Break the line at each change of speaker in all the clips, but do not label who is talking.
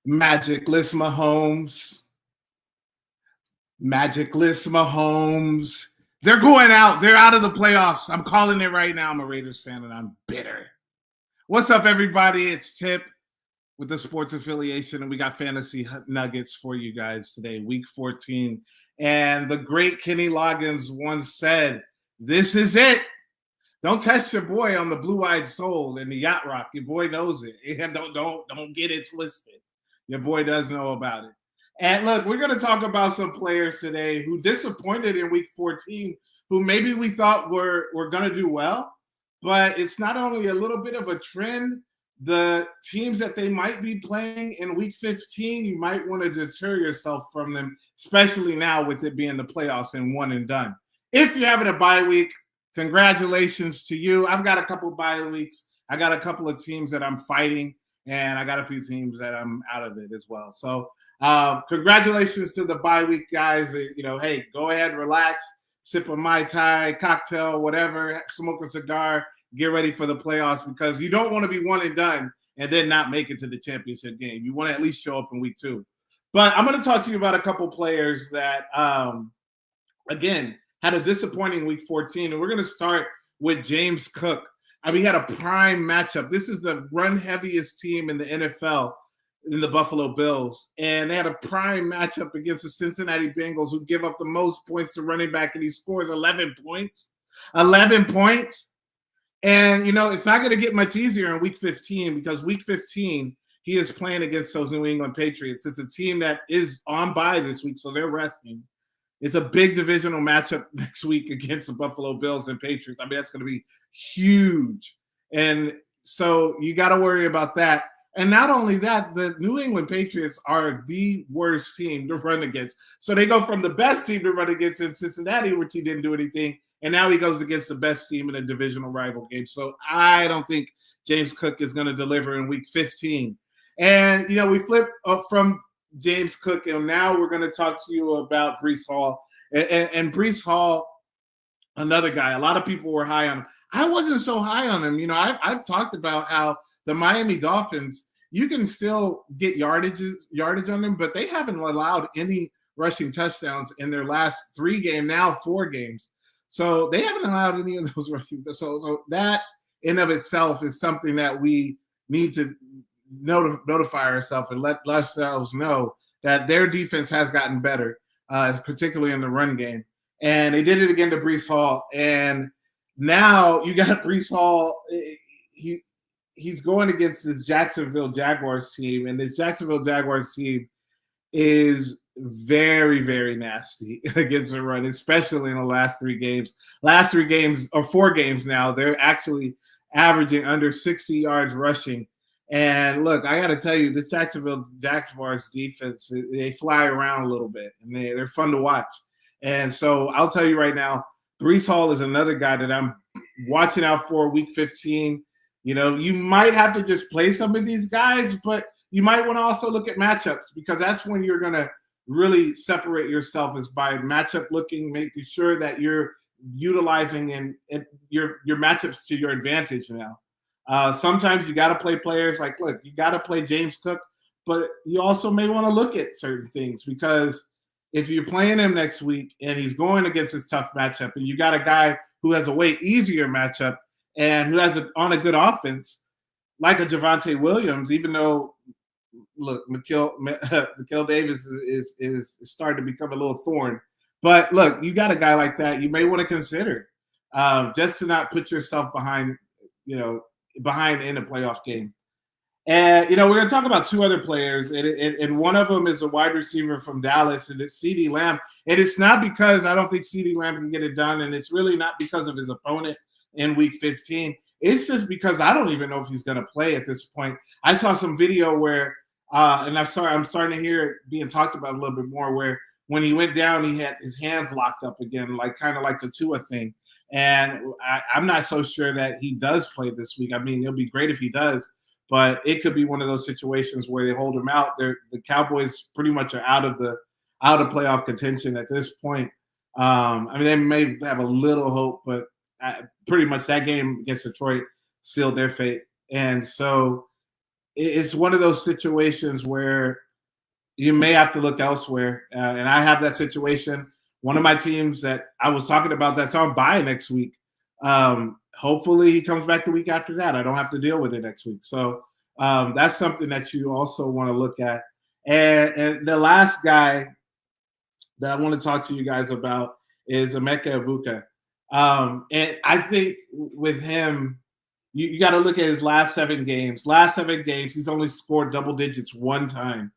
Magicless Mahomes. Magicless Mahomes. They're going out. They're out of the playoffs. I'm calling it right now. I'm a Raiders fan and I'm bitter. What's up, everybody? It's TIPP with the sports affiliation, and we got fantasy nuggets for you guys today, week 14. And the great Kenny Loggins once said, "This is it. Don't test your boy on the blue-eyed soul in the yacht rock. Your boy knows it. And don't get it twisted. Your boy does know about it." And look, we're going to talk about some players today who disappointed in week 14, who maybe we thought were going to do well, but it's not only a little bit of a trend. The teams that they might be playing in week 15, you might want to deter yourself from them, especially now with it being the playoffs and one and done. If you're having a bye week, congratulations to you. I've got a couple bye weeks. I got a couple of teams that I'm fighting, and I got a few teams that I'm out of it as well. So congratulations to the bye week guys. Hey, go ahead, relax, sip a Mai Tai, cocktail, whatever, smoke a cigar, get ready for the playoffs, because you don't want to be one and done and then not make it to the championship game. You want to at least show up in week 2. But I'm going to talk to you about a couple players that, again, had a disappointing week 14. And we're going to start with James Cook. I mean, he had a prime matchup. This is the run-heaviest team in the NFL, in the Buffalo Bills. And they had a prime matchup against the Cincinnati Bengals, who give up the most points to running back, and he scores 11 points. 11 points. And, it's not going to get much easier in week 15, because week 15, he is playing against those New England Patriots. It's a team that is on bye this week, so they're resting. It's a big divisional matchup next week against the Buffalo Bills and Patriots. I mean, that's going to be huge. And so you got to worry about that. And not only that, the New England Patriots are the worst team to run against. So they go from the best team to run against in Cincinnati, which he didn't do anything, and now he goes against the best team in a divisional rival game. So I don't think James Cook is going to deliver in week 15. And, we flip up from James Cook, and now we're going to talk to you about Breece Hall. And Breece Hall, another guy, a lot of people were high on him. I wasn't so high on him. I've talked about how the Miami Dolphins, you can still get yardage on them, but they haven't allowed any rushing touchdowns in their last 3 games, now 4 games. So they haven't allowed any of those rushing. So that in of itself is something that we need to notify ourselves and let ourselves know that their defense has gotten better, particularly in the run game. And they did it again to Breece Hall. And now you got Breece Hall. He's going against this Jacksonville Jaguars team, and this Jacksonville Jaguars team is very, very nasty against the run, especially in the last 3 games. Last 3 games, or 4 games now, they're actually averaging under 60 yards rushing. And look, I got to tell you, this Jacksonville Jaguars defense, they fly around a little bit, and they're fun to watch. And so I'll tell you right now, Breece Hall is another guy that I'm watching out for week 15. You might have to just play some of these guys, but you might want to also look at matchups, because that's when you're going to really separate yourself, is by matchup looking, making sure that you're utilizing and your matchups to your advantage now. Sometimes you got to play players like, look, you got to play James Cook, but you also may want to look at certain things, because if you're playing him next week and he's going against this tough matchup, and you got a guy who has a way easier matchup and who has on a good offense, like a Javonte Williams, even though, look, Mikhail Davis is starting to become a little thorn. But look, you got a guy like that, you may want to consider just to not put yourself behind in a playoff game. And, we're going to talk about 2 other players, and one of them is a wide receiver from Dallas, and it's CeeDee Lamb. And it's not because I don't think CeeDee Lamb can get it done, and it's really not because of his opponent in week 15. It's just because I don't even know if he's going to play at this point. I saw some video where, and I'm starting to hear it being talked about a little bit more, where when he went down, he had his hands locked up again, kind of like the Tua thing. And I'm not so sure that he does play this week. I mean, it'll be great if he does, but it could be one of those situations where they hold him out. The Cowboys pretty much are out of playoff contention at this point. I mean, they may have a little hope, but pretty much that game against Detroit sealed their fate. And so it's one of those situations where you may have to look elsewhere. And I have that situation. One of my teams that I was talking about that's on bye next week. Hopefully he comes back the week after that. I don't have to deal with it next week. So that's something that you also want to look at. And the last guy that I want to talk to you guys about is Emeka Ibuka. And I think with him, you got to look at his last 7 games. Last 7 games, he's only scored double digits one time.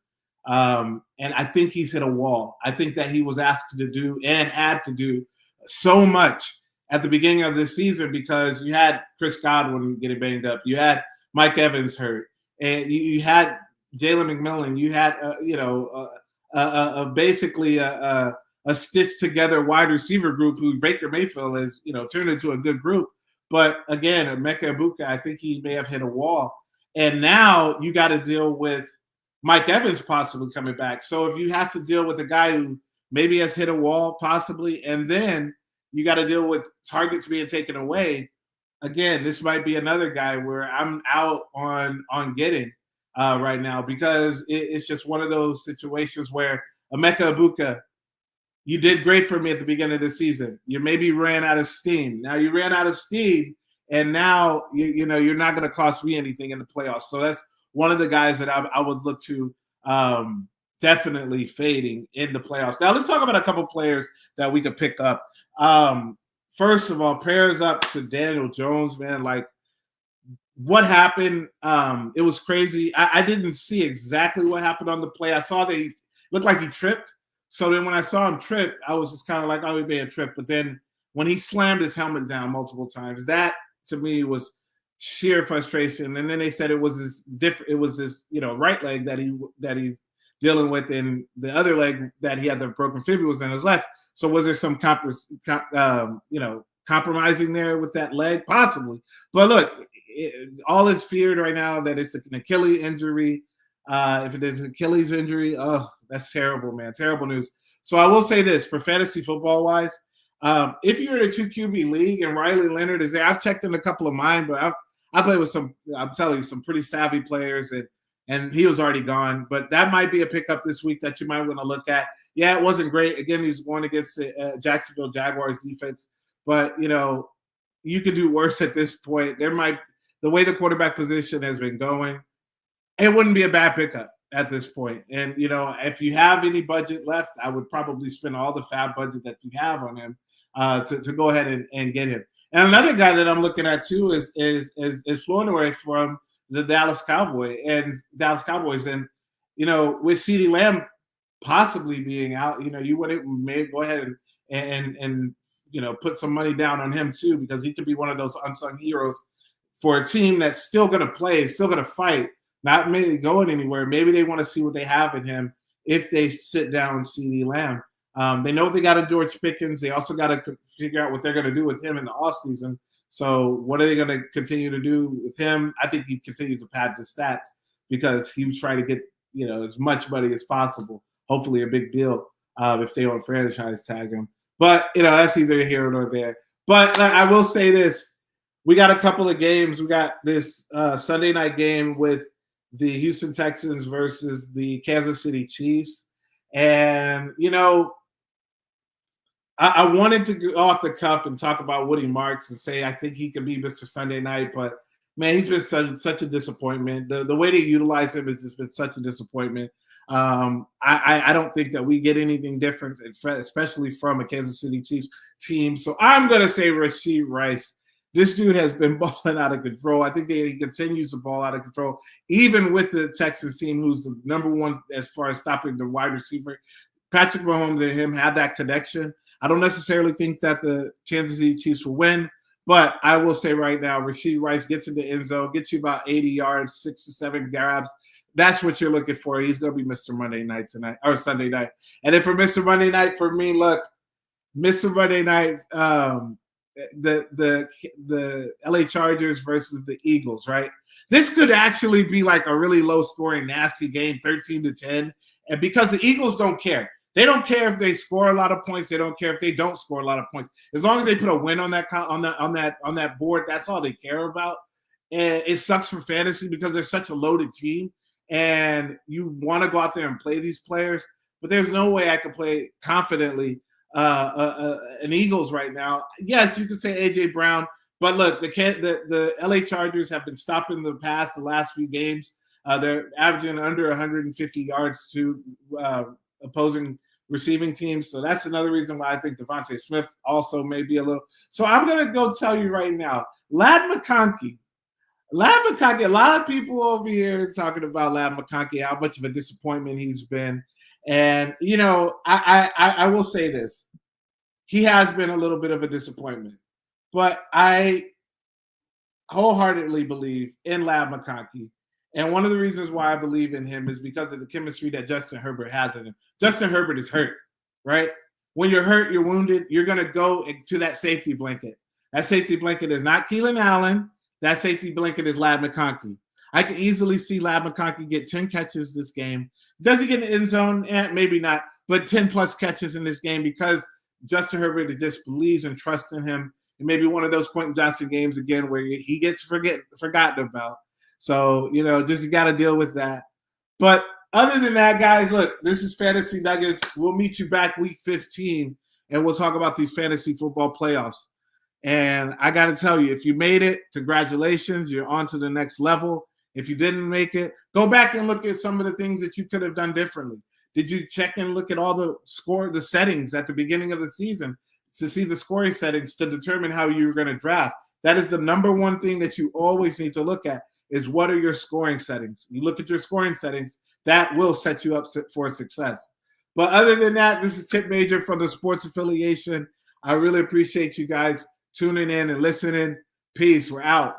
And I think he's hit a wall. I think that he was asked to do and had to do so much at the beginning of this season because you had Chris Godwin getting banged up. You had Mike Evans hurt. And you had Jalen McMillan. You had, basically a stitched together wide receiver group who Baker Mayfield has, turned into a good group. But again, Emeka Ibuka, I think he may have hit a wall. And now you got to deal with Mike Evans possibly coming back. So if you have to deal with a guy who maybe has hit a wall possibly, and then you got to deal with targets being taken away, again, this might be another guy where I'm out on getting right now because it's just one of those situations where Emeka Ibuka, you did great for me at the beginning of the season. You maybe ran out of steam. Now you ran out of steam, and now you're not going to cost me anything in the playoffs. So that's one of the guys that I would look to definitely fading in the playoffs. Now let's talk about a couple players that we could pick up. First of all, prayers up to Daniel Jones, man. Like, what happened? It was crazy. I didn't see exactly what happened on the play. I saw that he looked like he tripped. So then when I saw him trip, I was just kind of like, oh, he may have tripped. But then when he slammed his helmet down multiple times, that to me was sheer frustration. And then they said it was his right leg that he's dealing with, and the other leg that he had the broken fibula was in his left. So was there some compromising there with that leg? Possibly. But look, all is feared right now that it's an Achilles injury. If it is an Achilles injury, oh, that's terrible, man. Terrible news. So I will say this for fantasy football wise, if you're in a 2 QB league and Riley Leonard is there, I've checked in a couple of mine, but I played with some, I'm telling you, some pretty savvy players, and he was already gone. But that might be a pickup this week that you might want to look at. Yeah, it wasn't great. Again, he's going against Jacksonville Jaguars defense, but you could do worse at this point. The way the quarterback position has been going, it wouldn't be a bad pickup at this point. And, if you have any budget left, I would probably spend all the fab budget that you have on him to go ahead and get him. And another guy that I'm looking at too is Flournoy from the Dallas Cowboys. And with CeeDee Lamb possibly being out, you would maybe go ahead and put some money down on him too, because he could be one of those unsung heroes for a team that's still going to play, still going to fight, not maybe going anywhere. Maybe they want to see what they have in him if they sit down CeeDee Lamb. They know they got a George Pickens. They also got to figure out what they're going to do with him in the offseason. So what are they going to continue to do with him? I think he continues to pad the stats because he was trying to get as much money as possible. Hopefully a big deal if they don't franchise tag him. But that's neither here nor there. But I will say this: we got a couple of games. We got this Sunday night game with the Houston Texans versus the Kansas City Chiefs. And, I wanted to go off the cuff and talk about Woody Marks and say I think he could be Mr. Sunday Night, but, man, he's been such a disappointment. The way they utilize him has just been such a disappointment. I don't think that we get anything different, especially from a Kansas City Chiefs team. So I'm going to say Rashee Rice. This dude has been balling out of control. I think he continues to ball out of control, even with the Texans team, who's the number one as far as stopping the wide receiver. Patrick Mahomes and him have that connection. I don't necessarily think that the Kansas City Chiefs will win, but I will say right now, Rashee Rice gets in the end zone, gets you about 80 yards, 6 to 7 grabs. That's what you're looking for. He's going to be Mr. Monday Night tonight, or Sunday night. And then for Mr. Monday Night, for me, look, Mr. Monday Night, the LA Chargers versus the Eagles, right? This could actually be like a really low-scoring, nasty game, 13-10, and because the Eagles don't care. They don't care if they score a lot of points. They don't care if they don't score a lot of points. As long as they put a win on that board, that's all they care about. And it sucks for fantasy because they're such a loaded team and you want to go out there and play these players. But there's no way I could play confidently an Eagles right now. Yes, you could say AJ Brown, but look, the LA Chargers have been stopping the pass the last few games. They're averaging under 150 yards to opposing receiving teams. So that's another reason why I think Devontae Smith also may be a little. So I'm going to go tell you right now, Ladd McConkey, a lot of people over here talking about Ladd McConkey, how much of a disappointment he's been. And, you know, I will say this. He has been a little bit of a disappointment. But I wholeheartedly believe in Ladd McConkey. And one of the reasons why I believe in him is because of the chemistry that Justin Herbert has in him. Justin Herbert is hurt, right? When you're hurt, you're wounded, you're going to go to that safety blanket. That safety blanket is not Keelan Allen. That safety blanket is Ladd McConkey. I can easily see Ladd McConkey get 10 catches this game. Does he get in the end zone? Maybe not, but 10-plus catches in this game because Justin Herbert just believes and trusts in him. It may be one of those Quentin Johnson games again where he gets forgotten about. So, you know, just you got to deal with that. But other than that, guys, look, this is Fantasy Nuggets. We'll meet you back week 15, and we'll talk about these fantasy football playoffs. And I got to tell you, if you made it, congratulations. You're on to the next level. If you didn't make it, go back and look at some of the things that you could have done differently. Did you check and look at all the settings at the beginning of the season to see the scoring settings to determine how you're going to draft? That is the number one thing that you always need to look at is what are your scoring settings? You look at your scoring settings, that will set you up for success. But other than that, this is Tip Major from the Sports Affiliation. I really appreciate you guys tuning in and listening. Peace. We're out.